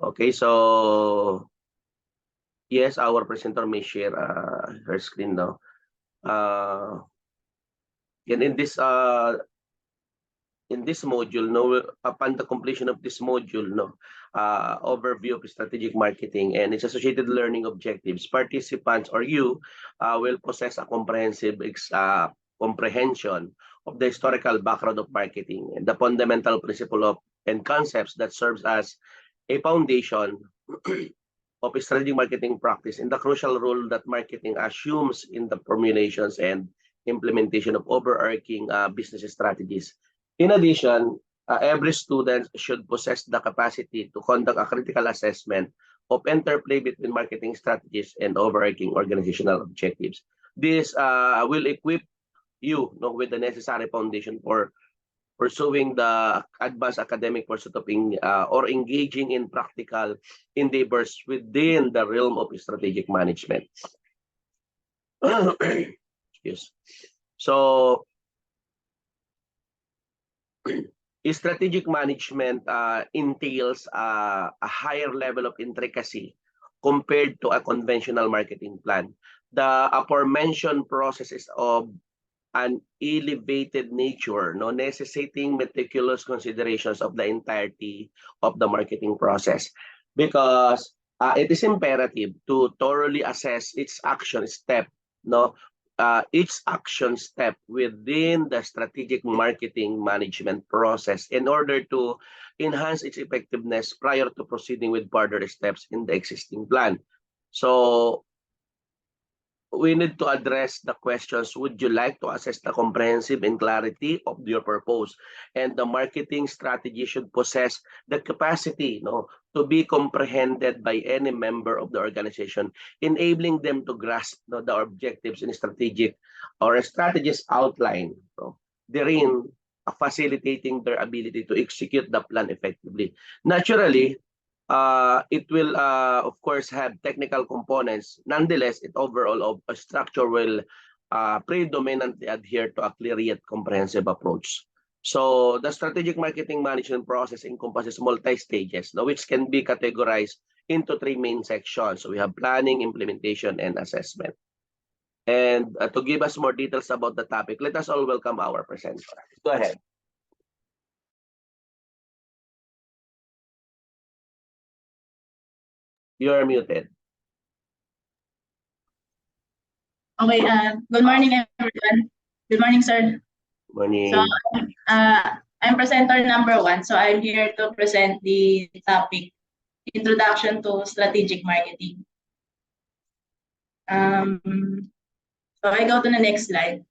Okay, so yes, our presenter may share her screen now. And in this module, upon the completion of this module, overview of strategic marketing and its associated learning objectives, participants or you will possess a comprehensive comprehension of the historical background of marketing and the fundamental principle of and concepts that serves as a foundation of strategic marketing practice and the crucial role that marketing assumes in the formulations and implementation of overarching business strategies. In addition, every student should possess the capacity to conduct a critical assessment of interplay between marketing strategies and overarching organizational objectives. This will equip you with the necessary foundation for pursuing the advanced academic pursuit of or engaging in practical endeavors within the realm of strategic management. Yes. So, strategic management entails a higher level of intricacy compared to a conventional marketing plan. The aforementioned processes of an elevated nature, necessitating meticulous considerations of the entirety of the marketing process, because it is imperative to thoroughly assess each action step, each action step within the strategic marketing management process in order to enhance its effectiveness prior to proceeding with further steps in the existing plan. So, we need to address the questions. Would you like to assess the comprehensive and clarity of your purpose? And the marketing strategy should possess the capacity to be comprehended by any member of the organization, enabling them to grasp the objectives and strategic or strategies outlined therein, facilitating their ability to execute the plan effectively. Naturally, it will, of course, have technical components. Nonetheless, its overall structure will predominantly adhere to a clear yet comprehensive approach. So the strategic marketing management process encompasses multi-stages, which can be categorized into three main sections. So we have planning, implementation, and assessment. And to give us more details about the topic, let us all welcome our presenter. Go ahead. You are muted. Okay, good morning, everyone. Good morning, sir. Good morning. So, I'm presenter number 1. So, I'm here to present the topic, Introduction to Strategic Marketing. So, I go to the next slide.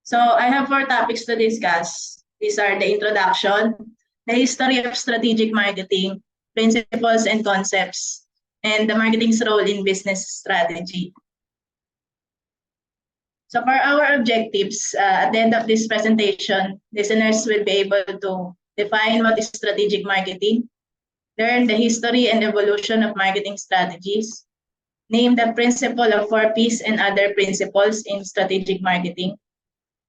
So, I have 4 topics to discuss. These are the introduction, the history of strategic marketing, principles and concepts, and the marketing's role in business strategy. So for our objectives, at the end of this presentation, listeners will be able to define what is strategic marketing, learn the history and evolution of marketing strategies, name the principle of 4 Ps and other principles in strategic marketing,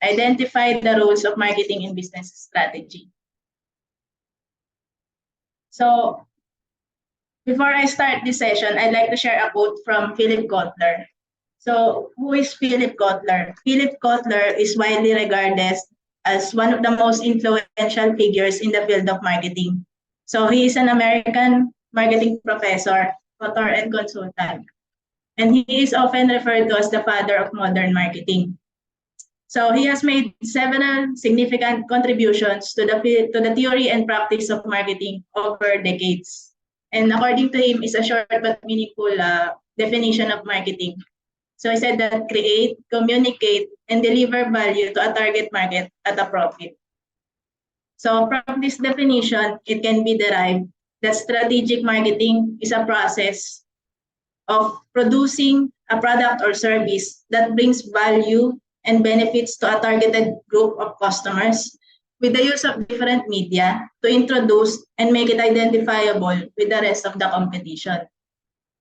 identify the roles of marketing in business strategy. So before I start this session, I'd like to share a quote from Philip Kotler. So who is Philip Kotler? Philip Kotler is widely regarded as one of the most influential figures in the field of marketing. So he is an American marketing professor, author, and consultant. And he is often referred to as the father of modern marketing. So he has made several significant contributions to the theory and practice of marketing over decades. And according to him, is a short but meaningful definition of marketing. So he said that create, communicate, and deliver value to a target market at a profit. So from this definition, it can be derived that strategic marketing is a process of producing a product or service that brings value and benefits to a targeted group of customers with the use of different media to introduce and make it identifiable with the rest of the competition.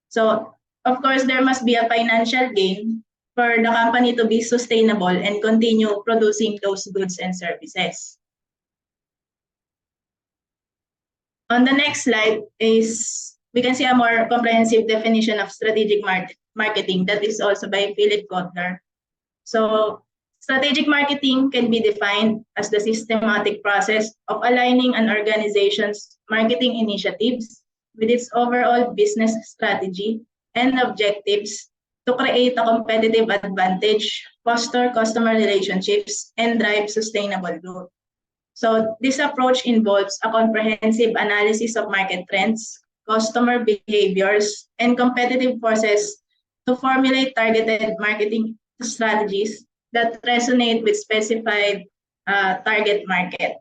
So, of course, there must be a financial gain for the company to be sustainable and continue producing those goods and services. On the next slide is, we can see a more comprehensive definition of strategic marketing that is also by Philip Kotler. So strategic marketing can be defined as the systematic process of aligning an organization's marketing initiatives with its overall business strategy and objectives to create a competitive advantage, foster customer relationships, and drive sustainable growth. So this approach involves a comprehensive analysis of market trends, customer behaviors, and competitive forces to formulate targeted marketing strategies that resonate with specified target market.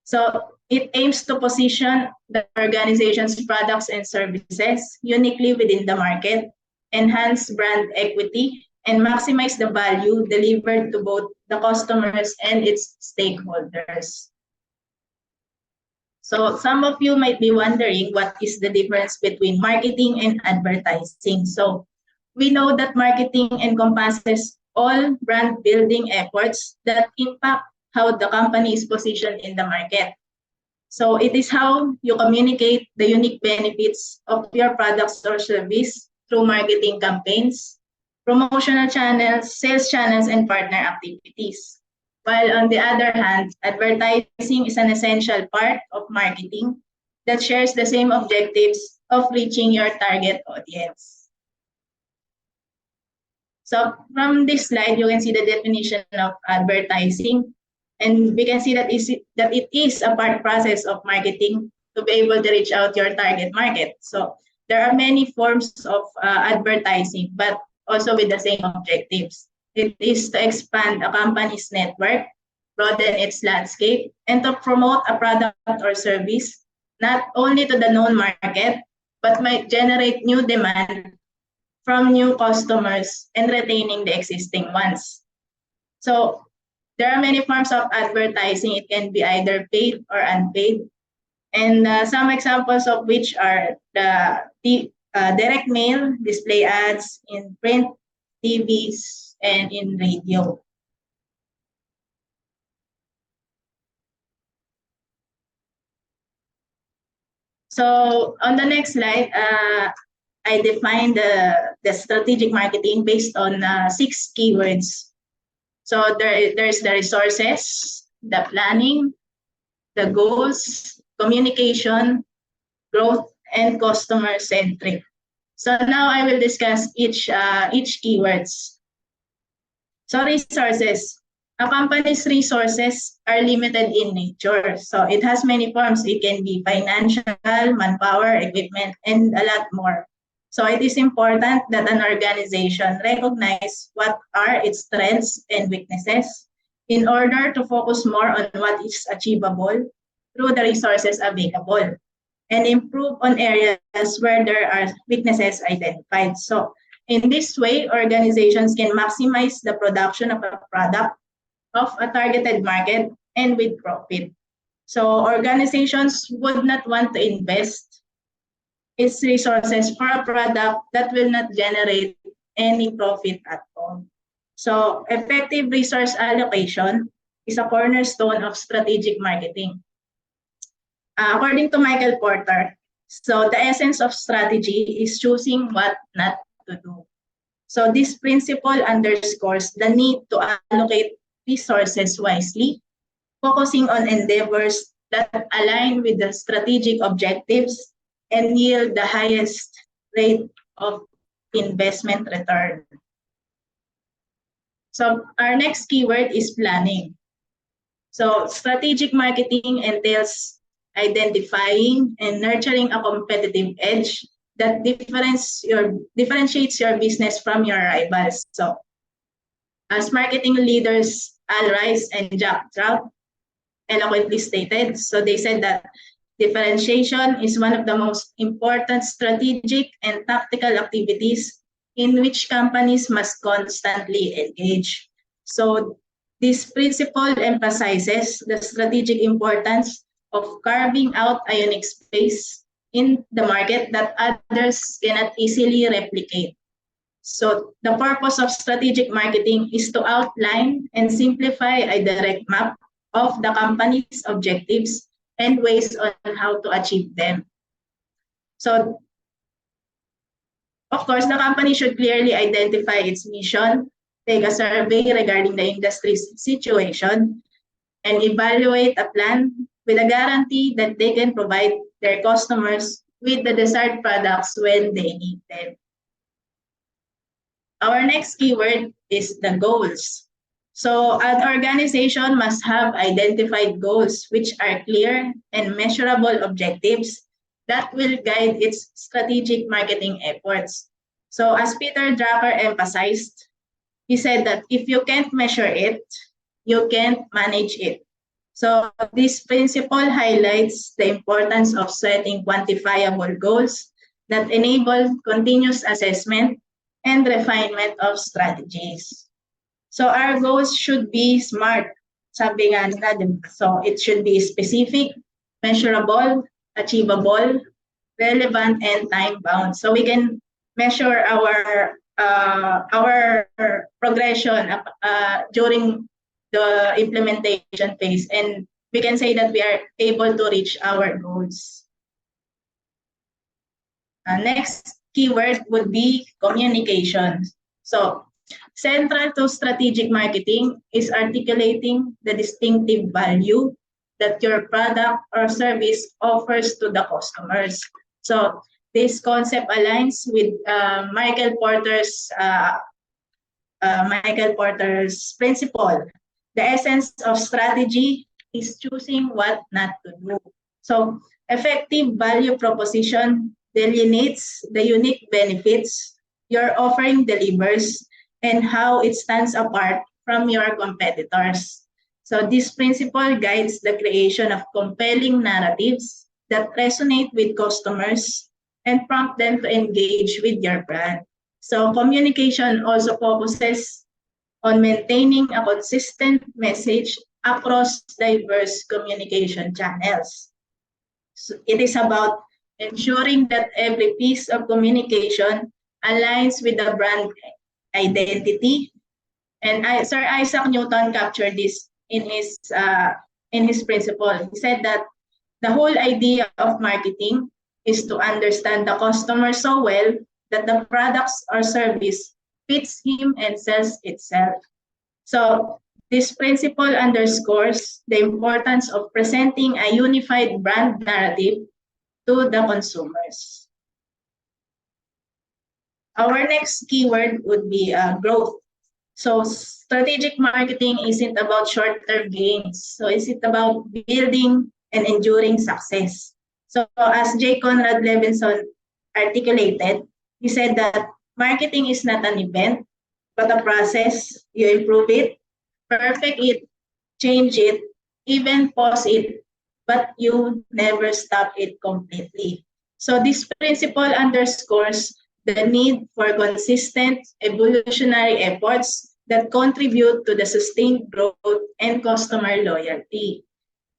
So it aims to position the organization's products and services uniquely within the market, enhance brand equity, and maximize the value delivered to both the customers and its stakeholders. So some of you might be wondering what is the difference between marketing and advertising. So we know that marketing encompasses all brand building efforts that impact how the company is positioned in the market. So it is how you communicate the unique benefits of your products or service through marketing campaigns, promotional channels, sales channels, and partner activities. While on the other hand, advertising is an essential part of marketing that shares the same objectives of reaching your target audience. So from this slide, you can see the definition of advertising, and we can see that it is a part process of marketing to be able to reach out your target market. So there are many forms of advertising, but also with the same objectives. It is to expand a company's network, broaden its landscape, and to promote a product or service not only to the known market, but might generate new demand from new customers and retaining the existing ones. So there are many forms of advertising. It can be either paid or unpaid. And some examples of which are the direct mail, display ads in print, TVs, and in radio. So on the next slide, I defined the strategic marketing based on 6 keywords. So there's the resources, the planning, the goals, communication, growth, and customer centric. So now I will discuss each keywords. So resources. A company's resources are limited in nature. So it has many forms. It can be financial, manpower, equipment, and a lot more. So it is important that an organization recognize what are its strengths and weaknesses in order to focus more on what is achievable through the resources available and improve on areas where there are weaknesses identified. So in this way, organizations can maximize the production of a product of a targeted market and with profit. So organizations would not want to invest its resources for a product that will not generate any profit at all. So effective resource allocation is a cornerstone of strategic marketing. According to Michael Porter, so the essence of strategy is choosing what not to do. So this principle underscores the need to allocate resources wisely, focusing on endeavors that align with the strategic objectives and yield the highest rate of investment return. So our next keyword is planning. So strategic marketing entails identifying and nurturing a competitive edge that differentiates your business from your rivals. So as marketing leaders Al Rice and Jack Trout eloquently stated, so they said that differentiation is one of the most important strategic and tactical activities in which companies must constantly engage. So this principle emphasizes the strategic importance of carving out a unique space in the market that others cannot easily replicate. So the purpose of strategic marketing is to outline and simplify a direct map of the company's objectives and ways on how to achieve them. So, of course, the company should clearly identify its mission, take a survey regarding the industry's situation, and evaluate a plan with a guarantee that they can provide their customers with the desired products when they need them. Our next keyword is the goals. So an organization must have identified goals which are clear and measurable objectives that will guide its strategic marketing efforts. So as Peter Drucker emphasized, he said that if you can't measure it, you can't manage it. So this principle highlights the importance of setting quantifiable goals that enable continuous assessment and refinement of strategies. So our goals should be SMART, sabi nga nila, diba? So it should be specific, measurable, achievable, relevant, and time-bound. So we can measure our progression during the implementation phase, and we can say that we are able to reach our goals. Next keyword would be communication. So central to strategic marketing is articulating the distinctive value that your product or service offers to the customers. So this concept aligns with Michael Porter's principle. The essence of strategy is choosing what not to do. So effective value proposition delineates the unique benefits your offering delivers and how it stands apart from your competitors. So this principle guides the creation of compelling narratives that resonate with customers and prompt them to engage with your brand. So communication also focuses on maintaining a consistent message across diverse communication channels. So it is about ensuring that every piece of communication aligns with the brand identity. And Sir Isaac Newton captured this in his principle. He said that the whole idea of marketing is to understand the customer so well that the products or service fits him and sells itself. So this principle underscores the importance of presenting a unified brand narrative to the consumers. Our next keyword would be growth. So strategic marketing isn't about short-term gains. So it's about building and enduring success. So as J. Conrad Levinson articulated, he said that marketing is not an event, but a process. You improve it, perfect it, change it, even pause it, but you never stop it completely. So this principle underscores the need for consistent evolutionary efforts that contribute to the sustained growth and customer loyalty.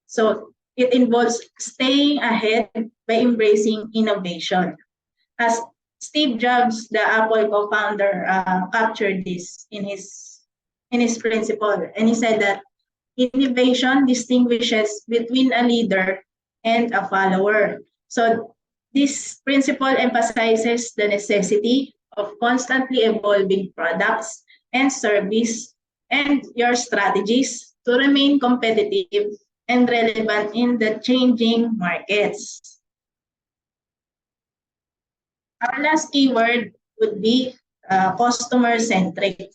So it involves staying ahead by embracing innovation. As Steve Jobs, the Apple co-founder, captured this in his principle, and he said that innovation distinguishes between a leader and a follower. So this principle emphasizes the necessity of constantly evolving products and service and your strategies to remain competitive and relevant in the changing markets. Our last keyword would be customer-centric.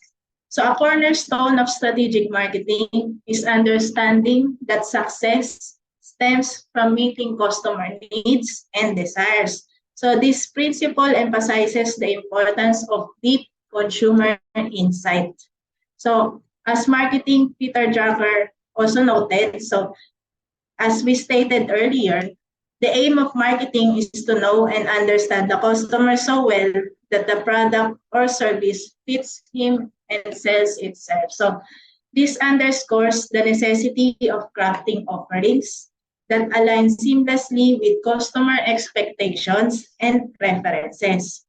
So a cornerstone of strategic marketing is understanding that success stems from meeting customer needs and desires. So this principle emphasizes the importance of deep consumer insight. So as marketing, Peter Drucker also noted, so as we stated earlier, the aim of marketing is to know and understand the customer so well that the product or service fits him and sells itself. So this underscores the necessity of crafting offerings that align seamlessly with customer expectations and preferences.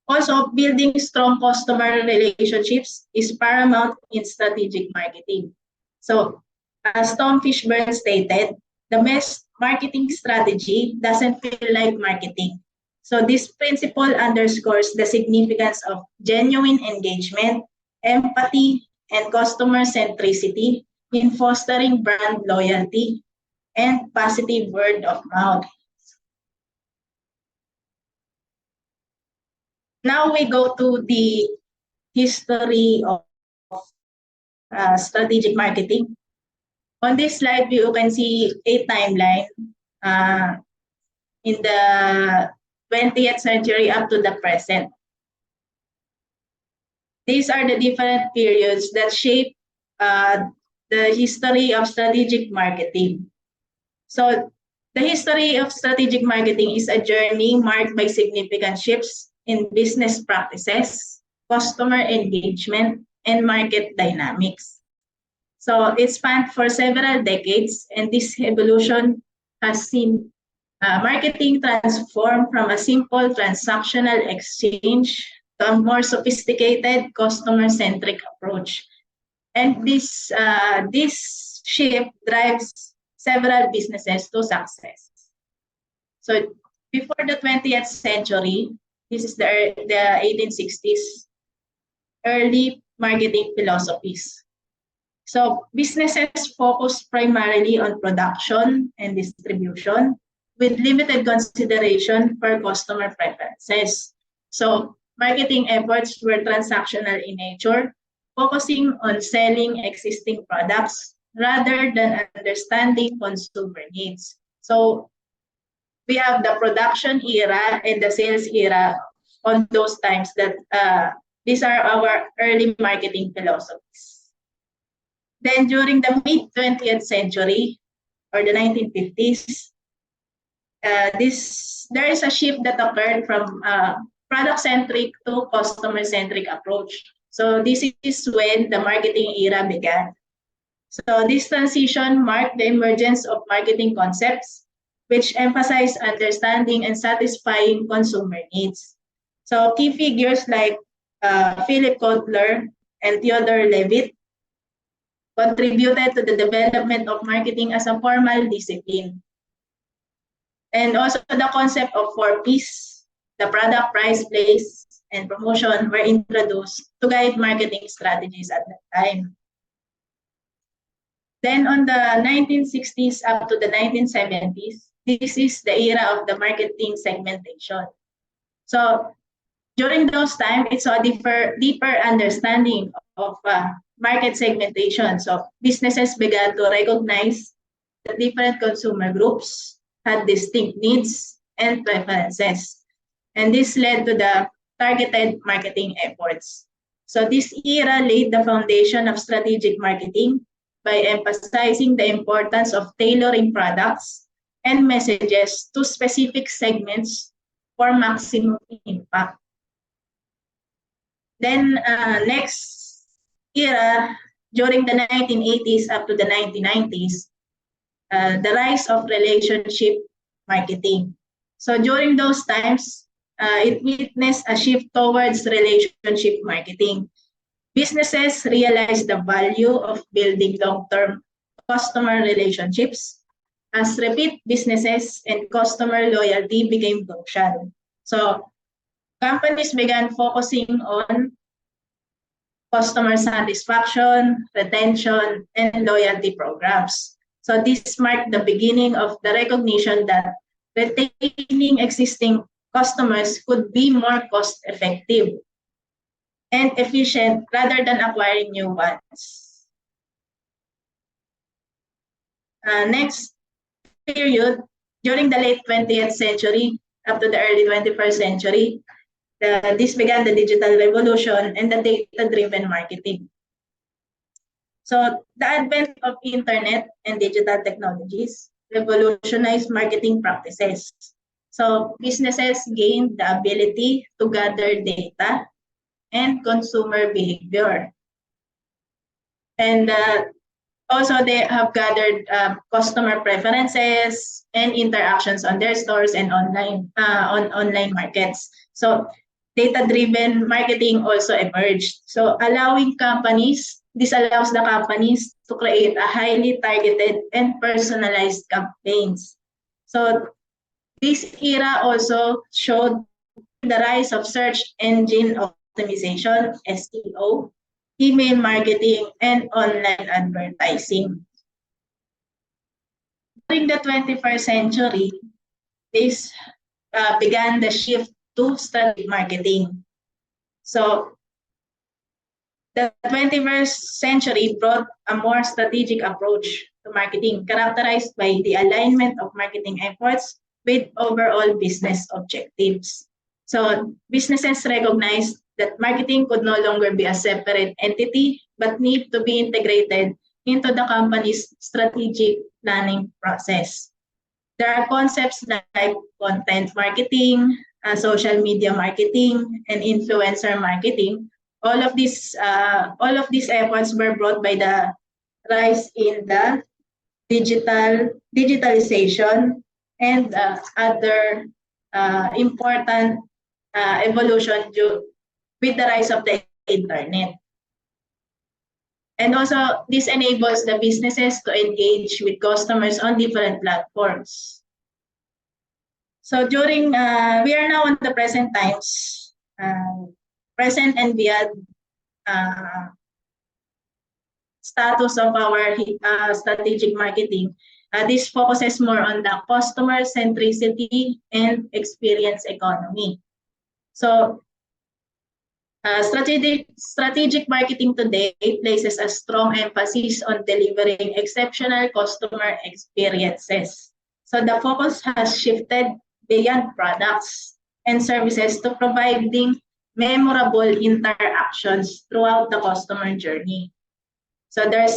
Also, building strong customer relationships is paramount in strategic marketing. So, as Tom Fishburne stated, the best marketing strategy doesn't feel like marketing. So, this principle underscores the significance of genuine engagement, empathy, and customer centricity in fostering brand loyalty and positive word of mouth. Now we go to the history of strategic marketing. On this slide, you can see a timeline uh, in the 20th century up to the present. These are the different periods that shape the history of strategic marketing. So the history of strategic marketing is a journey marked by significant shifts in business practices, customer engagement, and market dynamics. So it spanned for several decades, and this evolution has seen marketing transform from a simple transactional exchange to a more sophisticated customer-centric approach. And this shift drives several businesses to success. So before the 20th century, this is the 1860s, early marketing philosophies. So businesses focus primarily on production and distribution with limited consideration for customer preferences. So marketing efforts were transactional in nature, focusing on selling existing products rather than understanding consumer needs. So we have the production era and the sales era on those times that these are our early marketing philosophies. Then during the mid-20th century or the 1950s, there is a shift that occurred from product-centric to customer-centric approach. So this is when the marketing era began. So this transition marked the emergence of marketing concepts, which emphasize understanding and satisfying consumer needs. So key figures like Philip Kotler and Theodore Levitt contributed to the development of marketing as a formal discipline. And also the concept of 4Ps, the product, price, place, and promotion were introduced to guide marketing strategies at that time. Then on the 1960s up to the 1970s, this is the era of the marketing segmentation. So during those times, it's a deeper understanding of market segmentation. So businesses began to recognize that different consumer groups had distinct needs and preferences. And this led to the targeted marketing efforts. So this era laid the foundation of strategic marketing by emphasizing the importance of tailoring products and messages to specific segments for maximum impact. Then next era, during the 1980s up to the 1990s, the rise of relationship marketing. So during those times, it witnessed a shift towards relationship marketing. Businesses realized the value of building long-term customer relationships as repeat businesses and customer loyalty became crucial. So companies began focusing on customer satisfaction, retention, and loyalty programs. So this marked the beginning of the recognition that retaining existing customers could be more cost-effective and efficient rather than acquiring new ones. Next period, during the late 20th century up to the early 21st century, this began the digital revolution and the data-driven marketing. So the advent of internet and digital technologies revolutionized marketing practices. So businesses gained the ability to gather data and consumer behavior. And also they have gathered customer preferences and interactions on their stores and online on online markets. So data-driven marketing also emerged. So this allows the companies to create a highly targeted and personalized campaigns. So this era also showed the rise of search engine optimization, SEO, email marketing, and online advertising. During the 21st century, this began the shift to strategic marketing. So the 21st century brought a more strategic approach to marketing, characterized by the alignment of marketing efforts with overall business objectives. So businesses recognized that marketing could no longer be a separate entity, but need to be integrated into the company's strategic planning process. There are concepts like content marketing, social media marketing, and influencer marketing. All of these efforts were brought by the rise in the digitalization and other important evolution with the rise of the internet. And also, this enables the businesses to engage with customers on different platforms. So we are now on the present times, present and beyond status of our strategic marketing. This focuses more on the customer centricity and experience economy. So strategic marketing today places a strong emphasis on delivering exceptional customer experiences. So the focus has shifted beyond products and services to providing memorable interactions throughout the customer journey. So there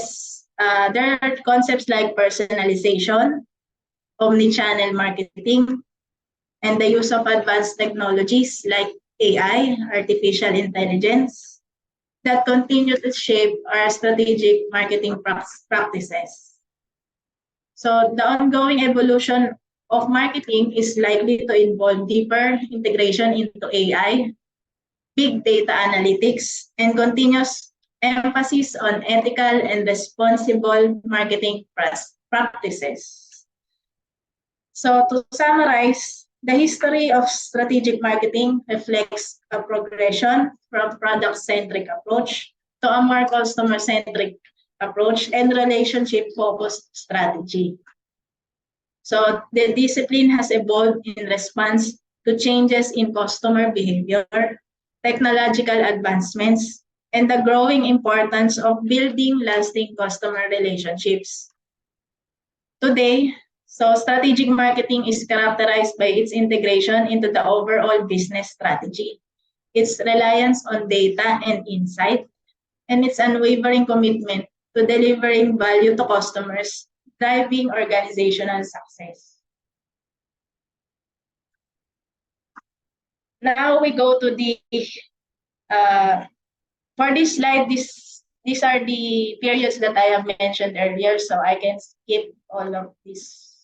are concepts like personalization, omni-channel marketing, and the use of advanced technologies like AI, artificial intelligence, that continue to shape our strategic marketing practices. So the ongoing evolution of marketing is likely to involve deeper integration into AI, big data analytics, and continuous emphasis on ethical and responsible marketing practices. So to summarize, the history of strategic marketing reflects a progression from product-centric approach to a more customer-centric approach and relationship-focused strategy. So the discipline has evolved in response to changes in customer behavior, technological advancements, and the growing importance of building lasting customer relationships. Today, strategic marketing is characterized by its integration into the overall business strategy, its reliance on data and insight, and its unwavering commitment to delivering value to customers, driving organizational success. Now we go to the for this slide, these are the periods that I have mentioned earlier, so I can skip all of this.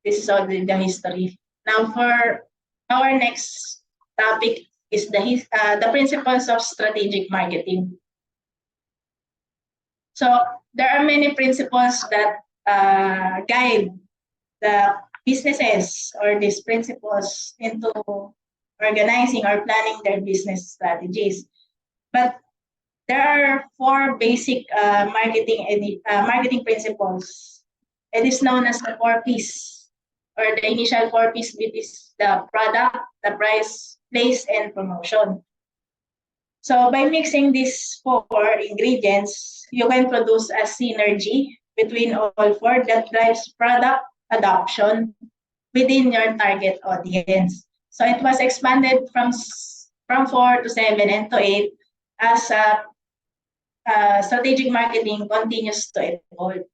This is all the history. Now for our next topic is the principles of strategic marketing. So there are many principles that guide the businesses or these principles into organizing or planning their business strategies. But there are 4 basic marketing principles. It is known as the 4 P's, or the initial 4 P's, which is the product, the price, place, and promotion. So by mixing these 4 ingredients, you can produce a synergy between all 4 that drives product adoption within your target audience. So it was expanded from 4 to 7 and to 8 as strategic marketing continues to evolve.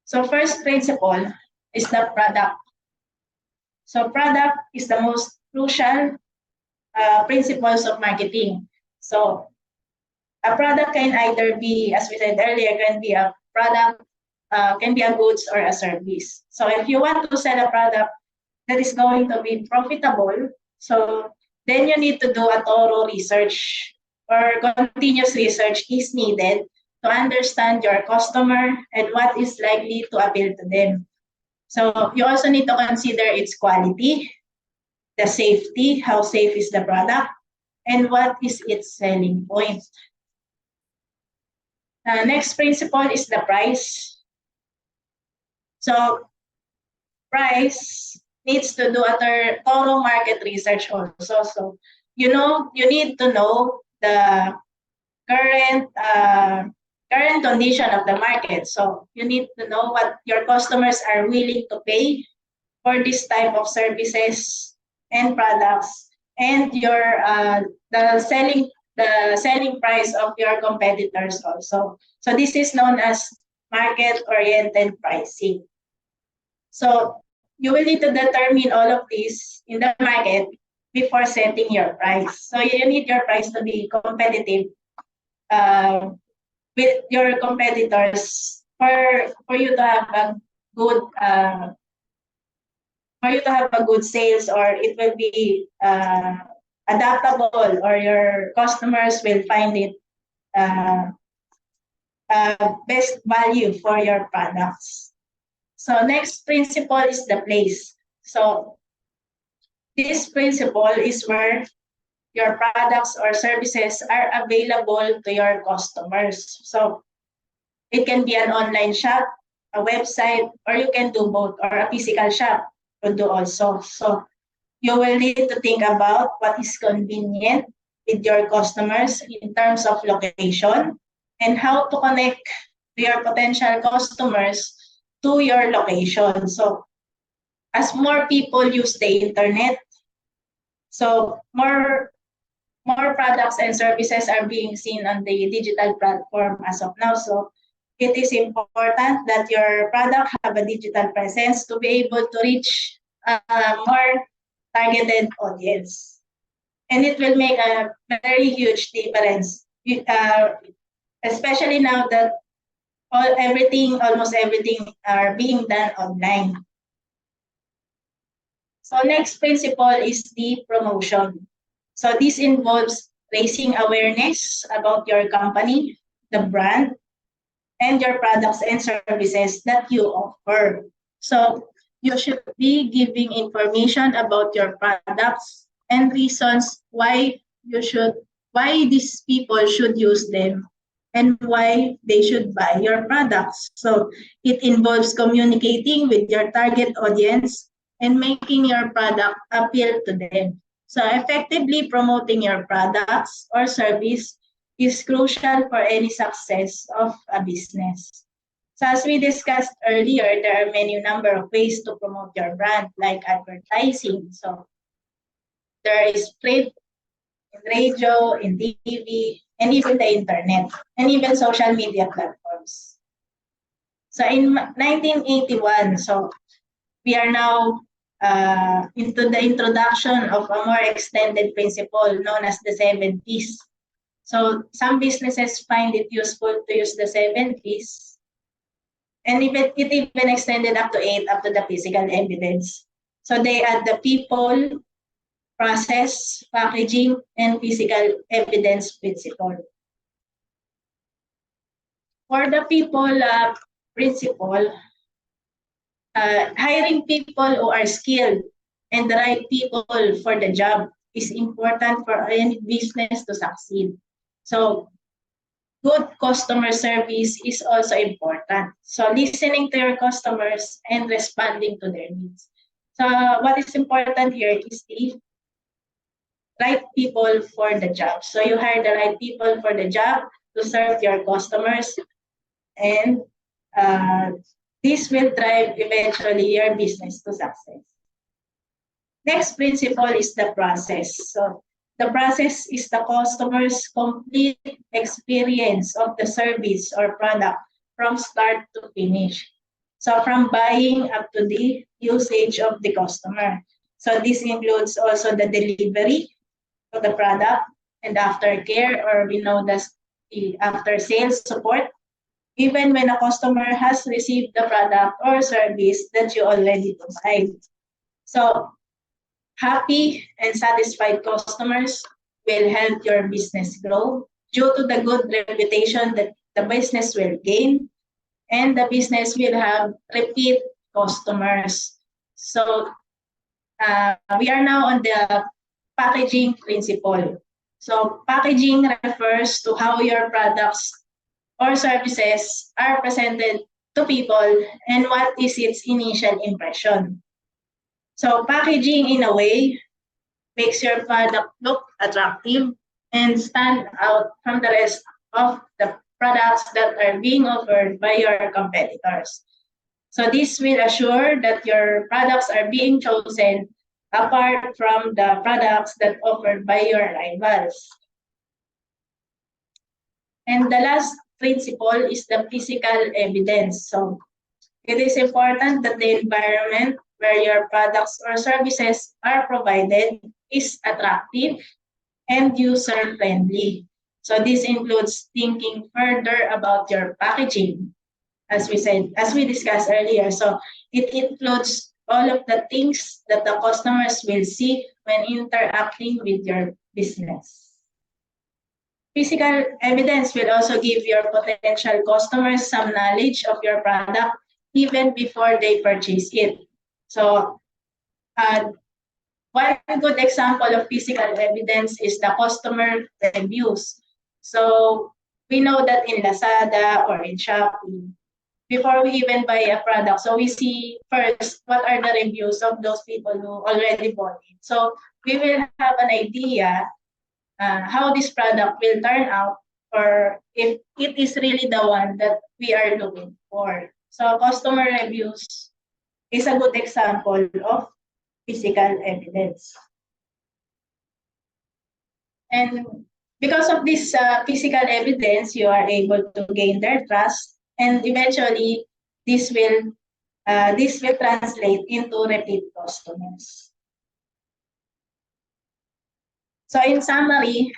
So first principle is the product. So product is the most crucial principles of marketing. So a product can either be, as we said earlier, can be a product, can be a goods or a service. So if you want to sell a product that is going to be profitable, So then you need to do a thorough research, or continuous research is needed to understand your customer and what is likely to appeal to them. So you also need to consider its quality, the safety, how safe is the product, and what is its selling point. Next principle is the price. So price needs to do a thorough market research also. So you need to know the current current condition of the market. So you need to know what your customers are willing to pay for this type of services and products, and your the selling price of your competitors also. So this is known as market-oriented pricing. So you will need to determine all of this in the market before setting your price. So you need your price to be competitive with your competitors for you to have a good sales, or it will be adaptable, or your customers will find it best value for your products. So next principle is the place. So this principle is where your products or services are available to your customers. So it can be an online shop, a website, or you can do both, or a physical shop could do also. So you will need to think about what is convenient with your customers in terms of location, and how to connect your potential customers to your location. So as more people use the internet, so more products and services are being seen on the digital platform as of now. So it is important that your product have a digital presence to be able to reach a more targeted audience. And it will make a very huge difference, especially now that almost everything are being done online. So next principle is the promotion. So this involves raising awareness about your company, the brand, and your products and services that you offer. So you should be giving information about your products and reasons why these people should use them, and why they should buy your products. So it involves communicating with your target audience and making your product appeal to them. So effectively promoting your products or service is crucial for any success of a business. So as we discussed earlier, there are many number of ways to promote your brand, like advertising. So there is print, in radio, in TV, and even the internet, and even social media platforms. So in 1981, so we are now into the introduction of a more extended principle known as the 7 Ps. So some businesses find it useful to use the 7 Ps, and it even extended up to 8, up to the physical evidence. So they add the people, process, packaging, and physical evidence principle. For the people principle, hiring people who are skilled and the right people for the job is important for any business to succeed. So good customer service is also important. So listening to your customers and responding to their needs. So what is important here is the right people for the job. So you hire the right people for the job to serve your customers, and this will drive eventually your business to success. Next principle is the process. So the process is the customer's complete experience of the service or product from start to finish. So from buying up to the usage of the customer. So this includes also the delivery of the product and aftercare, or we know the after sales support, even when a customer has received the product or service that you already provide. So Happy and satisfied customers will help your business grow due to the good reputation that the business will gain, and the business will have repeat customers. So we are now on the packaging principle. So packaging refers to how your products or services are presented to people and what is its initial impression. So packaging in a way makes your product look attractive and stand out from the rest of the products that are being offered by your competitors. So this will assure that your products are being chosen apart from the products that offered by your rivals. And the last principle is the physical evidence. So it is important that the environment where your products or services are provided is attractive and user-friendly. So this includes thinking further about your packaging, as we discussed earlier. So it includes all of the things that the customers will see when interacting with your business. Physical evidence will also give your potential customers some knowledge of your product even before they purchase it. So one good example of physical evidence is the customer reviews. So we know that in Lazada or in Shopee, before we even buy a product, so we see first what are the reviews of those people who already bought it. So we will have an idea how this product will turn out, or if it is really the one that we are looking for. So customer reviews is a good example of physical evidence. And because of this physical evidence, you are able to gain their trust, and eventually this will translate into repeat customers. So in summary,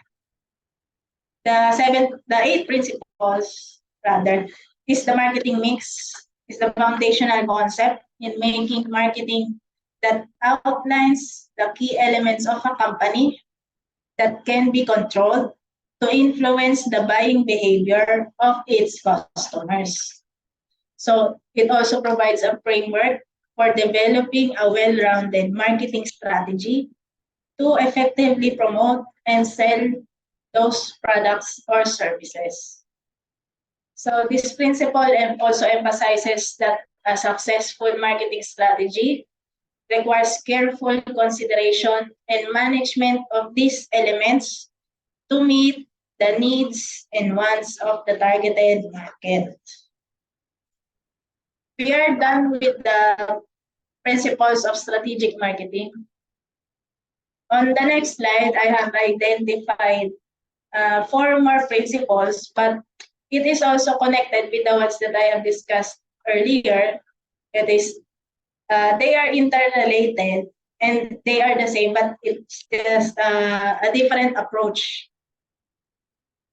the 8 principles rather is the marketing mix, is the foundational concept in making marketing that outlines the key elements of a company that can be controlled to influence the buying behavior of its customers. So it also provides a framework for developing a well-rounded marketing strategy to effectively promote and sell those products or services. So this principle also emphasizes that a successful marketing strategy requires careful consideration and management of these elements to meet the needs and wants of the targeted market. We are done with the principles of strategic marketing. On the next slide, I have identified 4 more principles, but it is also connected with the ones that I have discussed earlier. It is they are interrelated and they are the same, but it's just a different approach.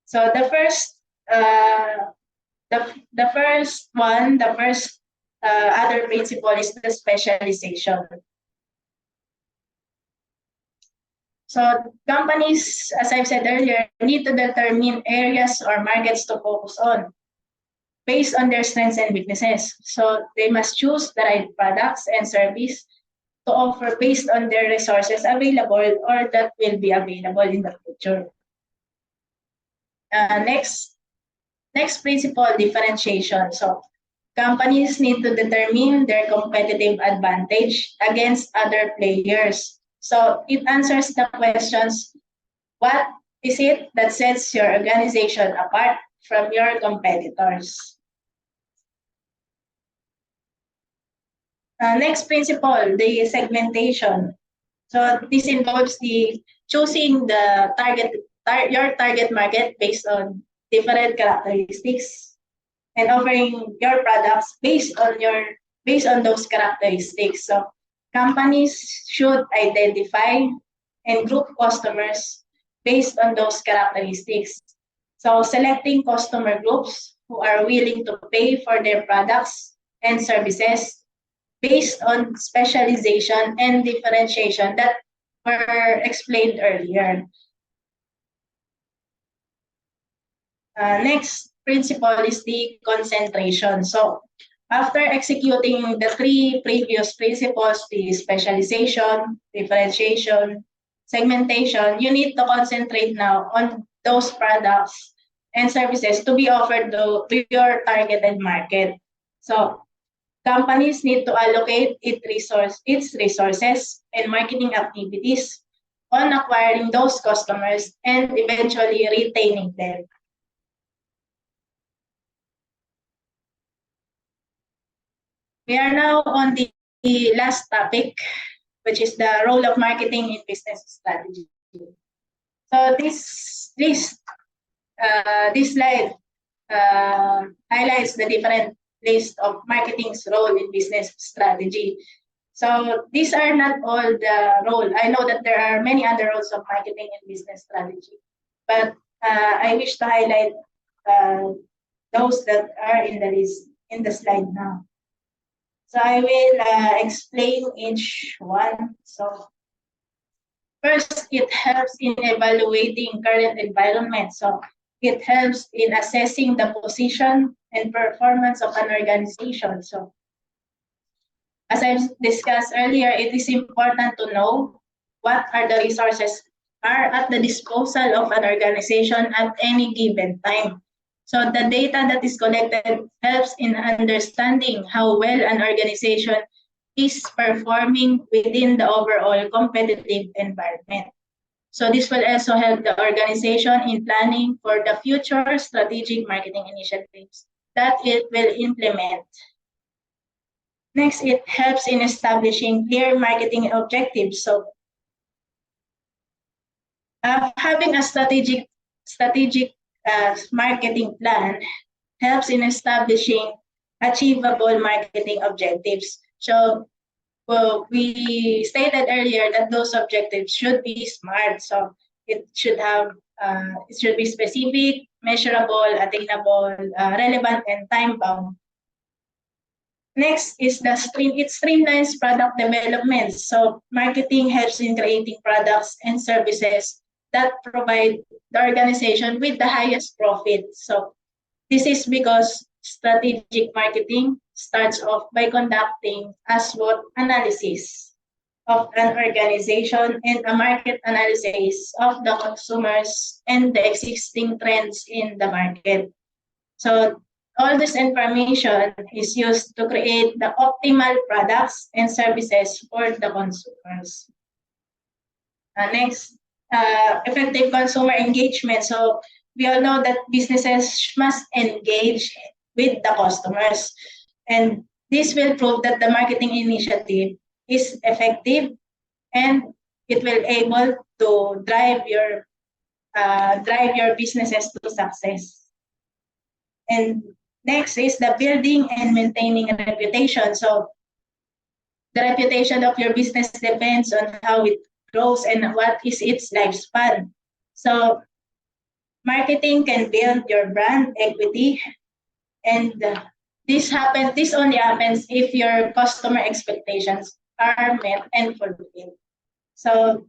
So the first other principle is the specialization. So companies, as I've said earlier, need to determine areas or markets to focus on based on their strengths and weaknesses. So they must choose the right products and service to offer based on their resources available or that will be available in the future. Next principle, differentiation. So companies need to determine their competitive advantage against other players. So it answers the questions, what is it that sets your organization apart from your competitors? Next principle, the segmentation. So this involves the choosing the your target market based on different characteristics and offering your products based on those characteristics. So companies should identify and group customers based on those characteristics. So selecting customer groups who are willing to pay for their products and services based on specialization and differentiation that were explained earlier. Next principle is the concentration. So after executing the three previous principles, the specialization, differentiation, segmentation, you need to concentrate now on those products and services to be offered to your targeted market. So companies need to allocate its resources and marketing activities on acquiring those customers and eventually retaining them. We are now on the last topic, which is the role of marketing in business strategy. So this slide highlights the different list of marketing's role in business strategy. So these are not all the role. I know that there are many other roles of marketing in business strategy, but I wish to highlight those that are in the list in the slide now. So I will explain each one. So first, it helps in evaluating current environment. So it helps in assessing the position and performance of an organization. So as I've discussed earlier, it is important to know what are the resources are at the disposal of an organization at any given time. So the data that is collected helps in understanding how well an organization is performing within the overall competitive environment. So this will also help the organization in planning for the future strategic marketing initiatives that it will implement. Next, it helps in establishing clear marketing objectives. So having a strategic marketing plan helps in establishing achievable marketing objectives. So we stated earlier that those objectives should be SMART. So it should be specific, measurable, attainable, relevant, and time-bound. Next is it streamlines product development. So marketing helps in creating products and services that provide the organization with the highest profit. So this is because strategic marketing starts off by conducting a SWOT analysis of an organization and a market analysis of the consumers and the existing trends in the market. So all this information is used to create the optimal products and services for the consumers. Next, effective consumer engagement. So we all know that businesses must engage with the customers, and this will prove that the marketing initiative is effective and it will able to drive your businesses to success. And next is the building and maintaining a reputation. So the reputation of your business depends on how it grows and what is its lifespan. So marketing can build your brand equity, and this only happens if your customer expectations are met and fulfilled. So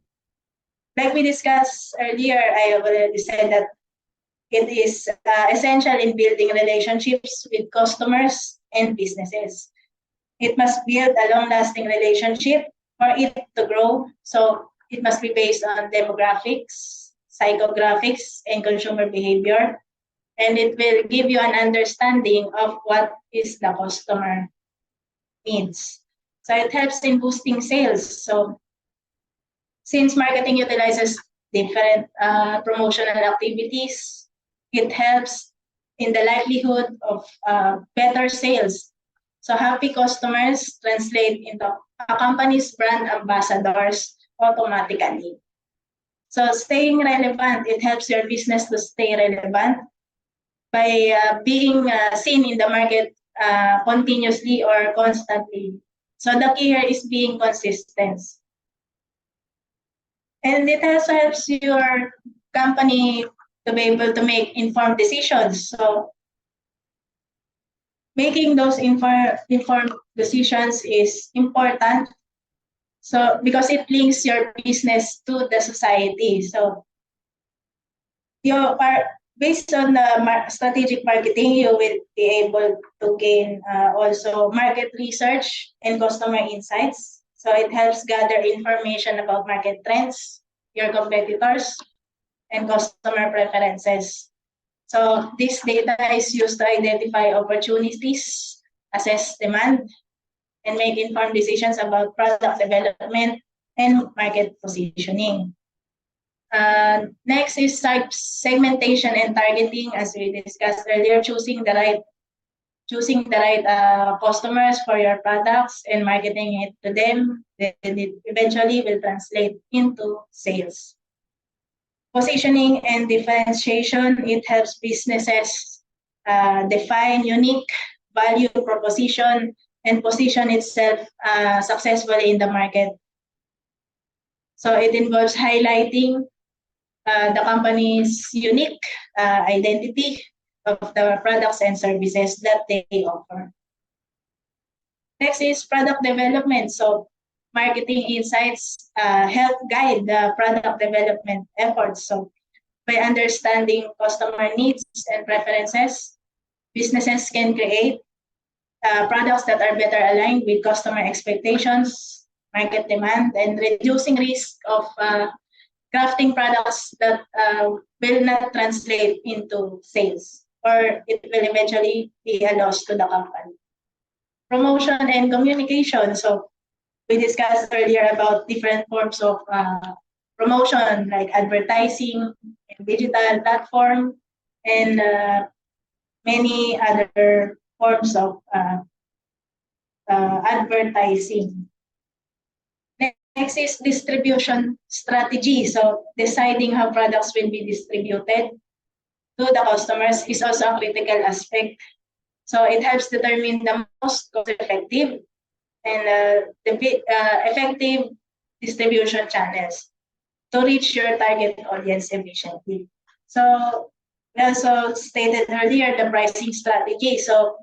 like we discussed earlier, I already said that it is essential in building relationships with customers and businesses. It must build a long-lasting relationship for it to grow. So it must be based on demographics, psychographics, and consumer behavior. And it will give you an understanding of what is the customer needs. So it helps in boosting sales. So since marketing utilizes different promotional activities, it helps in the likelihood of better sales. So happy customers translate into a company's brand ambassadors automatically. So staying relevant, it helps your business to stay relevant by being seen in the market continuously or constantly. So the key here is being consistent. And it also helps your company to be able to make informed decisions. So making those informed decisions is important So because it links your business to the society. So you are based on the strategic marketing, you will be able to gain also market research and customer insights. So it helps gather information about market trends, your competitors, and customer preferences. So this data is used to identify opportunities, assess demand, and make informed decisions about product development and market positioning. Next is type segmentation and targeting, as we discussed earlier, choosing the right customers for your products and marketing it to them. Then it eventually will translate into sales. Positioning and differentiation, it helps businesses define unique value proposition and position itself successfully in the market. So it involves highlighting the company's unique identity of the products and services that they offer. Next is product development. So marketing insights help guide the product development efforts. So by understanding customer needs and preferences, businesses can create products that are better aligned with customer expectations, market demand, and reducing risk of crafting products that will not translate into sales, or it will eventually be a loss to the company. Promotion and communication. So we discussed earlier about different forms of promotion, like advertising, and digital platform, and many other forms of advertising. Next is distribution strategy. So deciding how products will be distributed to the customers is also a critical aspect. So it helps determine the most cost-effective and effective distribution channels to reach your target audience efficiently. So we also stated earlier the pricing strategy. So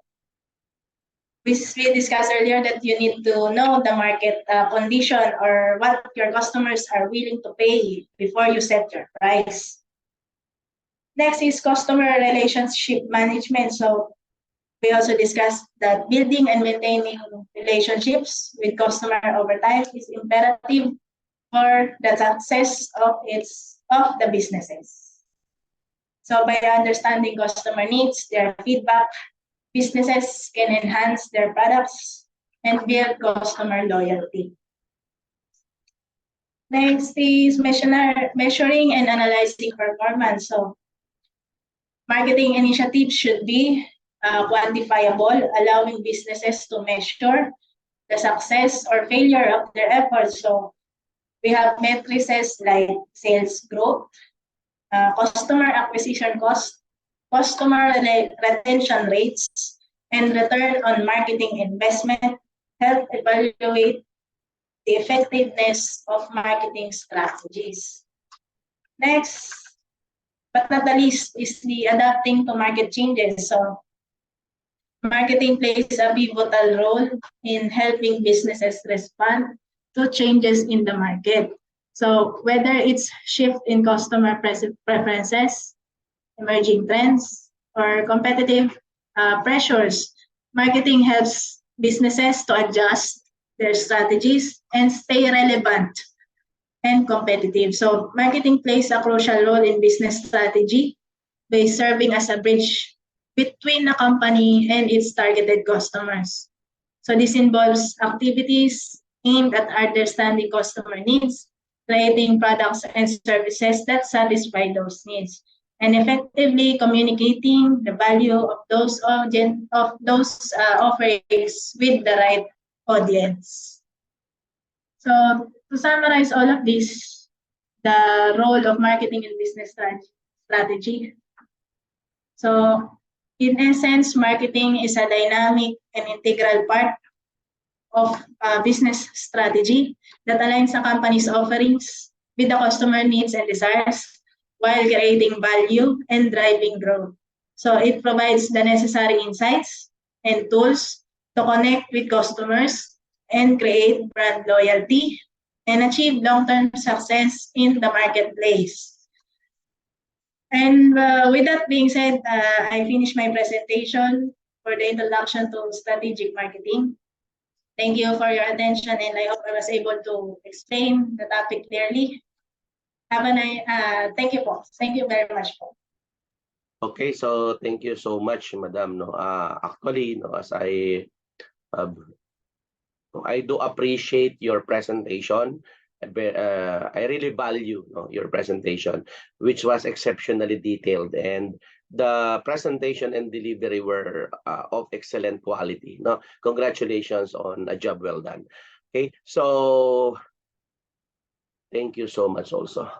we discussed earlier that you need to know the market condition or what your customers are willing to pay before you set your price. Next is customer relationship management. So we also discussed that building and maintaining relationships with customer over time is imperative for the success of the businesses. So by understanding customer needs, their feedback, businesses can enhance their products and build customer loyalty. Next is measuring and analyzing performance. So marketing initiatives should be quantifiable, allowing businesses to measure the success or failure of their efforts. So we have metrics like sales growth, customer acquisition cost, customer retention rates, and return on marketing investment help evaluate the effectiveness of marketing strategies. Next, but not the least, is the adapting to market changes. So marketing plays a pivotal role in helping businesses respond to changes in the market. So whether it's shift in customer preferences, emerging trends, or competitive pressures, marketing helps businesses to adjust their strategies and stay relevant and competitive. So marketing plays a crucial role in business strategy by serving as a bridge between a company and its targeted customers. So this involves activities aimed at understanding customer needs, creating products and services that satisfy those needs, and effectively communicating the value of those offerings with the right audience. So to summarize all of this, the role of marketing in business strategy. So in essence, marketing is a dynamic and integral part of business strategy that aligns a company's offerings with the customer needs and desires while creating value and driving growth. So it provides the necessary insights and tools to connect with customers and create brand loyalty, and achieve long-term success in the marketplace. And with that being said, I finished my presentation for the introduction to strategic marketing. Thank you for your attention, and I hope I was able to explain the topic clearly. Thank you po. Thank you very much po. Okay, so thank you so much, Madam. No, actually, no, as I do appreciate your presentation. I really value, no, your presentation, which was exceptionally detailed, and the presentation and delivery were of excellent quality. No, congratulations on a job well done. Okay, so thank you so much also.